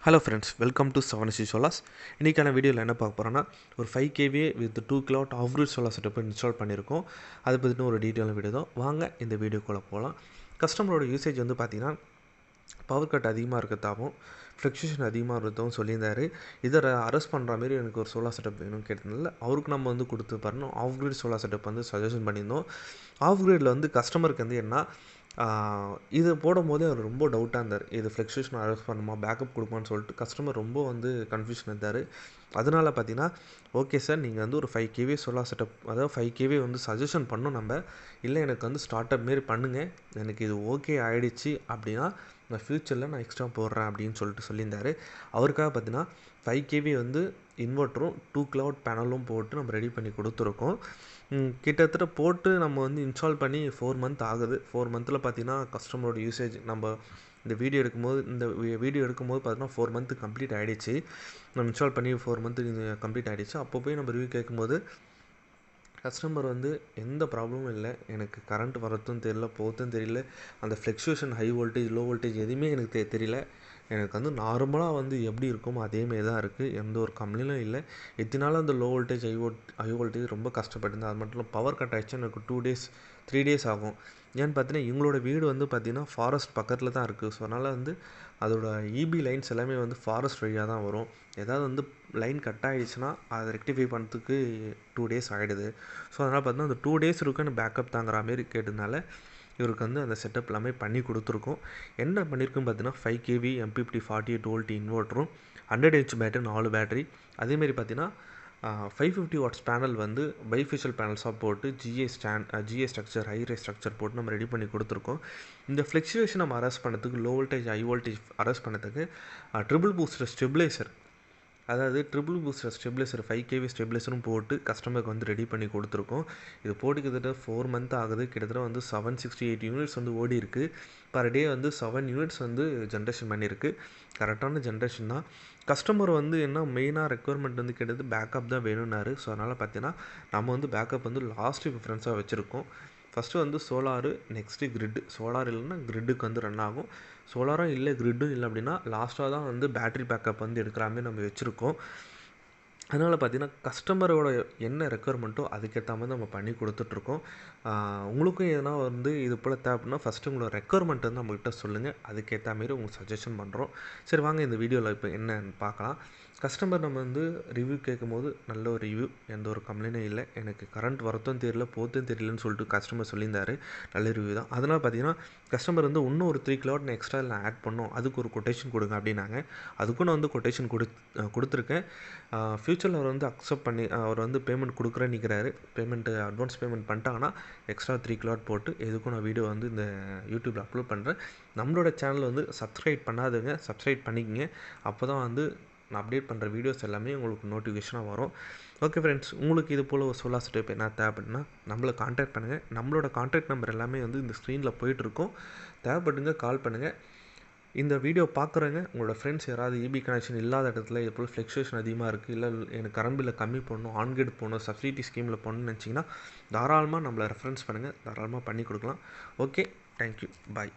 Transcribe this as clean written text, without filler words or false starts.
Hello friends, welcome to 7C Solars. இன்றைக்கான வீடியோவில் என்ன பார்க்க போகிறோன்னா ஒரு 5 kVA with 2 kW off-grid solar setup install பண்ணியிருக்கோம். அதை பற்றின ஒரு டீட்டெயிலான வீடியோ தான். வாங்க இந்த வீடியோக்குள்ளே போகலாம். கஸ்டமரோட யூசேஜ் வந்து பார்த்திங்கன்னா பவர் கட் அதிகமாக இருக்கிறதாகவும் ஃப்ளக்சுவேஷன் அதிகமாக இருக்கிறதாகவும் சொல்லியிருந்தார். இதை அரெஸ்ட் பண்ணுற மாதிரி எனக்கு ஒரு சோலார் செட்டப் வேணும்னு கேட்டதுனால அவருக்கு நம்ம வந்து கொடுத்து பாருங்கள் ஆஃப்-கிரிட் சோலார் செட்டப் வந்து சஜஷன் பண்ணியிருந்தோம். ஆஃப்-கிரிடில் வந்து கஸ்டமருக்கு வந்து என்ன இது போடும்போதே அவர் ரொம்ப டவுட்டாக இருந்தார். இது ஃப்ளக்சுவேஷன் அரெஸ்ட் பண்ணுமா, பேக்கப் கொடுக்குமான்னு சொல்லிட்டு கஸ்டமர் ரொம்ப வந்து கன்ஃபியூஷன் இருந்தார். அதனால் பார்த்தீங்கன்னா ஓகே சார், நீங்கள் வந்து ஒரு 5 kVA சோலார் செட்டப், அதாவது 5 kVA வந்து சஜஷன் பண்ணோம் நம்ம. இல்லை எனக்கு வந்து ஸ்டார்ட் அப் மாரி பண்ணுங்கள், எனக்கு இது ஓகே ஆகிடுச்சு அப்படின்னா நான் ஃப்யூச்சரில் நான் எக்ஸ்ட்ரா போடுறேன் அப்படின்னு சொல்லிட்டு சொல்லியிருந்தார். அவருக்காக பார்த்தீங்கன்னா 5 kVA வந்து இன்வெர்ட்டரும் 2 kW பேனலும் போட்டு நம்ம ரெடி பண்ணி கொடுத்துருக்கோம். கிட்டத்தட்ட போட்டு நம்ம வந்து இன்ஸ்டால் பண்ணி 4 மந்த் ஆகுது. 4 மந்தில் பார்த்தீங்கன்னா கஸ்டமரோட யூசேஜ் நம்ம இந்த வீடியோ எடுக்கும்போது பார்த்தீங்கன்னா 4 மந்த் கம்ப்ளீட் ஆகிடுச்சு. நம்ம இன்ஸ்டால் பண்ணி 4 மந்த் கம்ப்ளீட் ஆகிடுச்சு. அப்போ போய் நம்ம ரிவ்யூ கேட்கும்போது கஸ்டமர் வந்து எந்த ப்ராப்ளமும் இல்லை, எனக்கு கரண்ட் வரதும் தெரியல, போகிறதும் தெரியல, அந்த fluctuation high voltage low voltage எதுவுமே எனக்கு தெரியல, எனக்கு வந்து நார்மலாக வந்து எப்படி இருக்குமோ அதேமாரி தான் இருக்குது, எந்த ஒரு கம்ப்ளைண்ட்டும் இல்லை. எத்தனாலும் அந்த லோ வோல்டேஜ் ஹை வோல்டேஜ் ரொம்ப கஷ்டப்பட்டிருந்தேன். அது மட்டும் இல்லை, பவர் கட் ஆகிடுச்சு எனக்கு 2 days 3 days ஆகும். ஏன்னு பார்த்தீங்கன்னா எங்களோட வீடு வந்து பார்த்திங்கன்னா ஃபாரஸ்ட் பக்கத்தில் தான் இருக்குது. ஸோ அதனால் வந்து அதோட இபி லைன்ஸ் எல்லாமே வந்து ஃபாரஸ்ட் வழியாக தான் வரும். ஏதாவது வந்து லைன் கட் ஆகிடுச்சுன்னா அதை ரெக்டிஃபை பண்ணுறதுக்கு 2 days ஆகிடுது. ஸோ அதனால் பார்த்தீங்கன்னா அந்த 2 days இருக்குன்னு பேக்கப் தாங்கிற மாரி கேட்டதுனால இவருக்கு வந்து அந்த செட்டப் எல்லாமே பண்ணி கொடுத்துருக்கோம். என்ன பண்ணியிருக்குன்னு பார்த்தீங்கன்னா 5 kV MPPT 48 volt இன்வெர்ட்டரும் 100 H battery 4 battery, அதேமாரி பார்த்தீங்கன்னா 550 watts பேனல் வந்து பைஃபேஷியல் பேனல்ஸாக போட்டு ஜிஏ ஸ்ட்ரக்சர் ஹை ரே ஸ்ட்ரக்சர் போட்டு நம்ம ரெடி பண்ணி கொடுத்துருக்கோம். இந்த ஃப்ளக்சுவேஷன் நம்ம அரெஸ்ட் பண்ணதுக்கு low voltage high voltage arrest பண்ணதுக்கு ட்ரிபிள் பூஸ்டர் ஸ்டெபிலைசர், அதாவது ட்ரிபிள் பூஸ்டர் ஸ்டெபிலைசர் 5 kV ஸ்டெபிலைசரும் போட்டு கஸ்டமருக்கு வந்து ரெடி பண்ணி கொடுத்துருக்கோம். இது போட்டு கிட்டத்தட்ட 4 மந்த் ஆகுது. கிட்டத்தட்ட வந்து 768 யூனிட்ஸ் வந்து ஓடி இருக்குது. பர் டே வந்து 7 யூனிட்ஸ் வந்து ஜென்ரேஷன் பண்ணியிருக்கு. கரெக்டான ஜென்ரேஷன் தான். கஸ்டமர் வந்து என்ன மெயினாக ரெக்குவயர்மெண்ட் வந்து கேட்டது பேக்கப் தான் வேணும்னாரு. ஸோ அதனால் பார்த்தீங்கன்னா நம்ம வந்து பேக்கப் வந்து லாஸ்ட் ப்ரிஃபரன்ஸாக வச்சுருக்கோம். ஃபஸ்ட்டு வந்து சோலாரு, நெக்ஸ்ட்டு கிரிட்டு. சோலார் இல்லைன்னா கிரிட்டுக்கு வந்து ரன் ஆகும். சோலாரும் இல்லை கிரிட்டும் இல்லை அப்படின்னா லாஸ்ட்டாக தான் வந்து பேட்ரி பேக்கப் வந்து எடுக்கிற மாதிரி நம்ம வச்சுருக்கோம். அதனால் பார்த்திங்கன்னா கஸ்டமரோட என்ன ரெக்குவயர்மெண்ட்டோ அதுக்கேற்ற மாதிரி நம்ம பண்ணி கொடுத்துட்ருக்கோம். உங்களுக்கும் எதனா வந்து இது போல் தேவைப்படுனா ஃபஸ்ட்டு உங்களோட ரெக்குவயர்மெண்ட் வந்து நம்மகிட்ட சொல்லுங்கள், அதுக்கேற்ற மாரி உங்களுக்கு சஜஷன் பண்ணுறோம். சரி வாங்க இந்த வீடியோவில் இப்போ என்னன்னு பார்க்கலாம். கஸ்டமர் நம்ம வந்து ரிவ்யூ கேட்கும்போது நல்ல ஒரு ரிவ்யூ, எந்த ஒரு கம்ப்ளைண்ட்டும் இல்லை, எனக்கு கரண்ட் வரத்தும் தெரியல போகிறதும் தெரியலன்னு சொல்லிட்டு கஸ்டமர் சொல்லியிருந்தார். நல்ல ரிவ்யூ தான். அதனால் பார்த்தீங்கன்னா கஸ்டமர் வந்து இன்னும் ஒரு 3 kW நான் எக்ஸ்ட்ரா நான் ஆட் பண்ணோம், அதுக்கு ஒரு கொட்டேஷன் கொடுங்க அப்படின்னாங்க. அதுக்கும் நான் வந்து கொட்டேஷன் கொடுத்துருக்கேன். ஃப்யூச்சரில் அவர் வந்து அக்செப்ட் பண்ணி அவர் வந்து பேமெண்ட் கொடுக்குறேன்னு நிற்கிறாரு. அட்வான்ஸ் பேமெண்ட் பண்ணிட்டாங்கன்னா எக்ஸ்ட்ரா 3 kW போட்டு எதுக்கும் நான் வீடியோ வந்து இந்த யூடியூப்பில் அப்லோட் பண்ணுறேன். நம்மளோட சேனல் வந்து சப்ஸ்கிரைப் பண்ணாதவங்க சப்ஸ்கிரைப் பண்ணிக்கங்க. அப்போ தான் வந்து நான் அப்டேட் பண்ணுற வீடியோஸ் எல்லாமே உங்களுக்கு நோட்டிஃபிகேஷனாக வரும். ஓகே ஃப்ரெண்ட்ஸ், உங்களுக்கு இது போல் ஒரு சோலார் செட்டப் என்ன தேவைப்படுனா நம்மளை கான்டாக்ட் பண்ணுங்கள். நம்மளோட கான்டாக்ட் நம்பர் எல்லாமே வந்து இந்த ஸ்க்ரீனில் போயிட்டுருக்கோம். தேவைப்படுங்க கால் பண்ணுங்கள். இந்த வீடியோ பார்க்குறவங்க உங்களோட ஃப்ரெண்ட்ஸ் யாராவது இபி கனெக்ஷன் இல்லாத இடத்துல இது போல் ஃப்ளக்சுவேஷன் அதிகமாக இருக்குது, இல்லை எனக்கு கரண்ட் பில்லை கம்மி பண்ணணும், ஆன்கிரிட் போகணும், சப்சிடி ஸ்கீமில் போகணும்னு நினச்சிங்கன்னா தாராளமாக நம்மளை ரெஃபரன்ஸ் பண்ணுங்கள், தாராளமாக பண்ணி கொடுக்கலாம். ஓகே, தேங்க்யூ, பாய்.